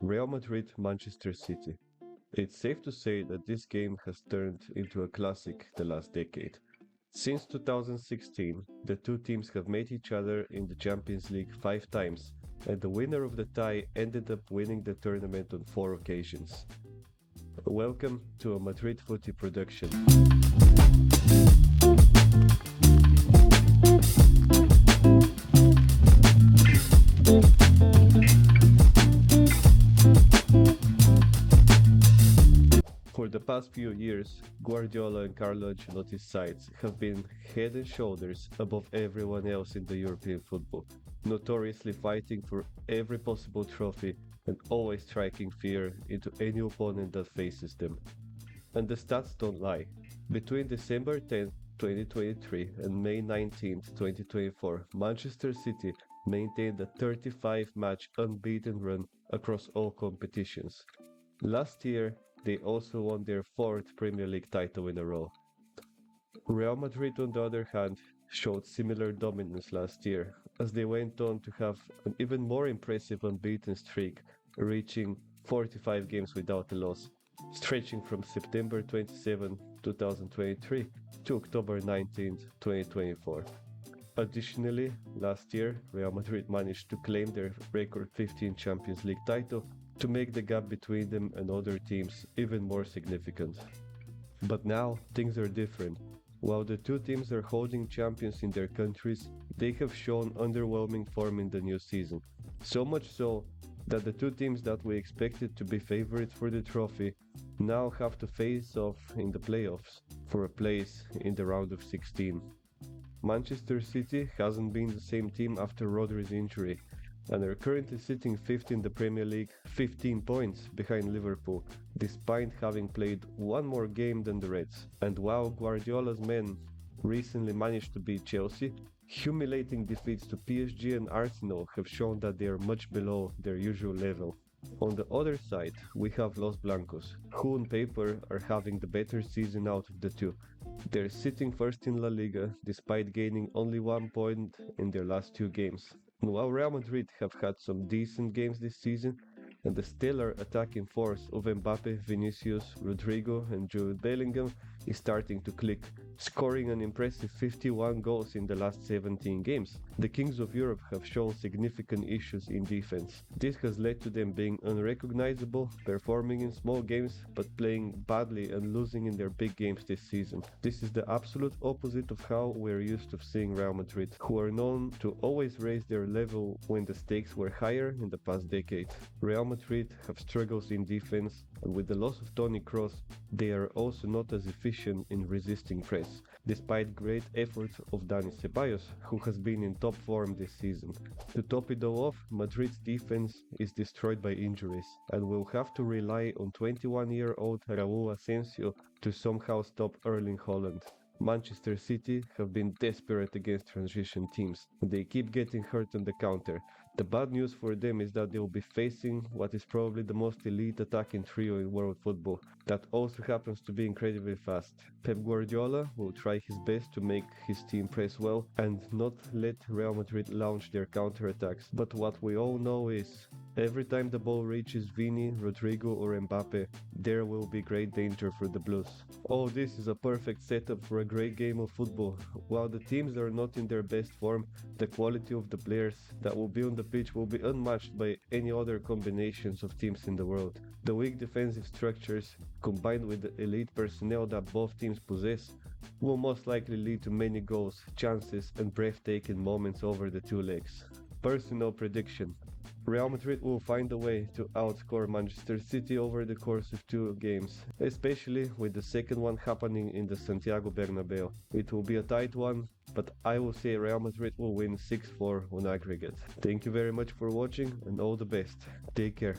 Real Madrid, Manchester City. It's safe to say that this game has turned into a classic the last decade. Since 2016, the two teams have met each other in the Champions League 5 times, and the winner of the tie ended up winning the tournament on 4 occasions. Welcome to a Madrid Footy production. For the past few years, Guardiola and Carlo Ancelotti's sides have been head and shoulders above everyone else in the European football, notoriously fighting for every possible trophy and always striking fear into any opponent that faces them. And the stats don't lie. Between December 10th, 2023 and May 19th, 2024, Manchester City maintained a 35-match unbeaten run across all competitions. Last year, they also won their fourth Premier League title in a row. Real Madrid, on the other hand, showed similar dominance last year, as they went on to have an even more impressive unbeaten streak, reaching 45 games without a loss, stretching from September 27, 2023 to October 19, 2024. Additionally, last year, Real Madrid managed to claim their record 15th Champions League title to make the gap between them and other teams even more significant. But now, things are different. While the two teams are holding champions in their countries, they have shown underwhelming form in the new season. So much so that the two teams that we expected to be favorites for the trophy now have to face off in the playoffs for a place in the round of 16. Manchester City hasn't been the same team after Rodri's injury, and are currently sitting 5th in the Premier League, 15 points behind Liverpool, despite having played one more game than the Reds. And while Guardiola's men recently managed to beat Chelsea, humiliating defeats to PSG and Arsenal have shown that they are much below their usual level. On the other side, we have Los Blancos, who on paper are having the better season out of the two. They're sitting first in La Liga despite gaining only 1 point in their last 2 games. And while Real Madrid have had some decent games this season, and the stellar attacking force of Mbappe, Vinicius, Rodrigo and Jude Bellingham is starting to click, scoring an impressive 51 goals in the last 17 games. The Kings of Europe have shown significant issues in defense. This has led to them being unrecognizable, performing in small games but playing badly and losing in their big games this season. This is the absolute opposite of how we're used to seeing Real Madrid, who are known to always raise their level when the stakes were higher in the past decade. Real Madrid have struggles in defense, and with the loss of Toni Kroos, they are also not as efficient in resisting press, despite great efforts of Dani Ceballos, who has been in top form this season. To top it all off, Madrid's defense is destroyed by injuries, and will have to rely on 21-year-old Raul Asensio to somehow stop Erling Haaland. Manchester City have been desperate against transition teams. They keep getting hurt on the counter. The bad news for them is that they will be facing what is probably the most elite attacking trio in world football, that also happens to be incredibly fast. Pep Guardiola will try his best to make his team press well and not let Real Madrid launch their counter-attacks, but what we all know is, every time the ball reaches Vini, Rodrigo or Mbappe, there will be great danger for the Blues. All this is a perfect setup for a great game of football. While the teams are not in their best form, the quality of the players that will be on the pitch will be unmatched by any other combinations of teams in the world. The weak defensive structures, combined with the elite personnel that both teams possess, will most likely lead to many goals, chances and breathtaking moments over the two legs. Personal prediction: Real Madrid will find a way to outscore Manchester City over the course of 2 games, especially with the second one happening in the Santiago Bernabeu. It will be a tight one, but I will say Real Madrid will win 6-4 on aggregate. Thank you very much for watching and all the best. Take care.